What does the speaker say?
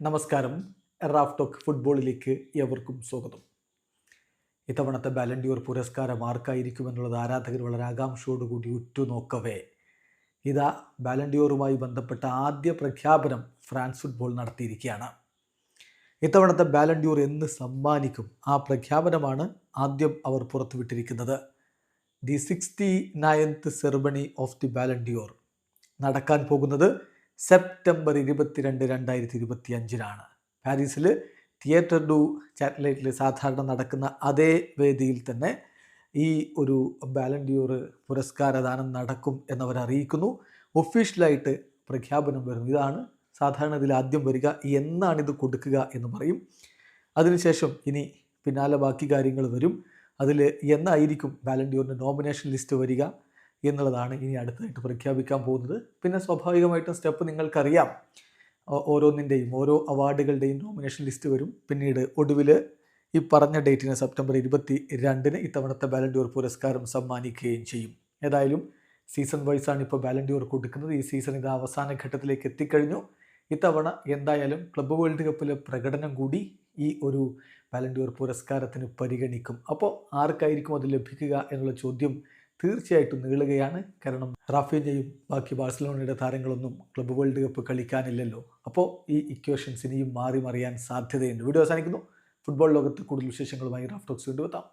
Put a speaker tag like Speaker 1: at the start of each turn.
Speaker 1: നമസ്കാരം. Raf talk ഫുട്ബോളിലേക്ക് ഏവർക്കും സ്വാഗതം. ഇത്തവണത്തെ ബാലൻഡിയോർ പുരസ്കാരം ആർക്കായിരിക്കുമെന്നുള്ളത് ആരാധകർ വളരെ ആകാംക്ഷയോടുകൂടി ഉറ്റുനോക്കവേ ഇതാ ബാലൻഡിയോറുമായി ബന്ധപ്പെട്ട ആദ്യ പ്രഖ്യാപനം ഫ്രാൻസ് ഫുട്ബോൾ നടത്തിയിരിക്കുകയാണ്. ഇത്തവണത്തെ ബാലൻഡിയോർ എന്ന് സമ്മാനിക്കും, ആ പ്രഖ്യാപനമാണ് ആദ്യം അവർ പുറത്തുവിട്ടിരിക്കുന്നത്. The 69th ceremony of the Ballon d'Or നടക്കാൻ പോകുന്നത് സെപ്റ്റംബർ 22, 2025 പാരീസിൽ തിയേറ്റർ ഡു ചാറ്റലൈറ്റിൽ സാധാരണ നടക്കുന്ന അതേ വേദിയിൽ തന്നെ ഈ ഒരു ബാലൻഡിയോർ പുരസ്കാരദാനം നടക്കും എന്നവർ അറിയിക്കുന്നു. ഒഫീഷ്യലായിട്ട് പ്രഖ്യാപനം വരുന്നു. ഇതാണ് സാധാരണ ഇതിൽ ആദ്യം വരിക, എന്നാണിത് കൊടുക്കുക എന്ന് പറയും. അതിനുശേഷം ഇനി പിന്നാലെ ബാക്കി കാര്യങ്ങൾ വരും. അതിൽ എന്നായിരിക്കും ബാലൻഡിയോറിൻ്റെ നോമിനേഷൻ ലിസ്റ്റ് വരിക എന്നുള്ളതാണ് ഇനി അടുത്തായിട്ട് പ്രഖ്യാപിക്കാൻ പോകുന്നത്. പിന്നെ സ്വാഭാവികമായിട്ടും സ്റ്റെപ്പ് നിങ്ങൾക്കറിയാം. ഓരോന്നിൻ്റെയും ഓരോ അവാർഡുകളുടെയും നോമിനേഷൻ ലിസ്റ്റ് വരും. പിന്നീട് ഒടുവിൽ ഈ പറഞ്ഞ ഡേറ്റിന് സെപ്റ്റംബർ 22 ഇത്തവണത്തെ ബാലൻഡിയോർ പുരസ്കാരം സമ്മാനിക്കുകയും ചെയ്യും. ഏതായാലും സീസൺ വൈസാണ് ഇപ്പോൾ ബാലൻഡിയോർ കൊടുക്കുന്നത്. ഈ സീസൺ ഇത് അവസാന ഘട്ടത്തിലേക്ക് എത്തിക്കഴിഞ്ഞു. ഇത്തവണ എന്തായാലും ക്ലബ്ബ് വേൾഡ് കപ്പിലെ പ്രകടനം കൂടി ഈ ഒരു ബാലൻഡിയോർ പുരസ്കാരത്തിന് പരിഗണിക്കും. അപ്പോൾ ആർക്കായിരിക്കും അത് ലഭിക്കുക എന്നുള്ള ചോദ്യം തീർച്ചയായിട്ടും നീളുകയാണ്. കാരണം റാഫീഞ്ഞയും ബാക്കി ബാഴ്സലോണയുടെ താരങ്ങളൊന്നും ക്ലബ്ബ് വേൾഡ് കപ്പ് കളിക്കാനില്ലല്ലോ. അപ്പോൾ ഈ ഇക്വേഷൻസ് ഇനിയും മാറി മറിയാൻ സാധ്യതയുണ്ട്. വീഡിയോ അവസാനിക്കുന്നു. ഫുട്ബോൾ ലോകത്ത് കൂടുതൽ വിശേഷങ്ങളുമായി റാഫ് ടോക്സ് വീണ്ടും എത്താം.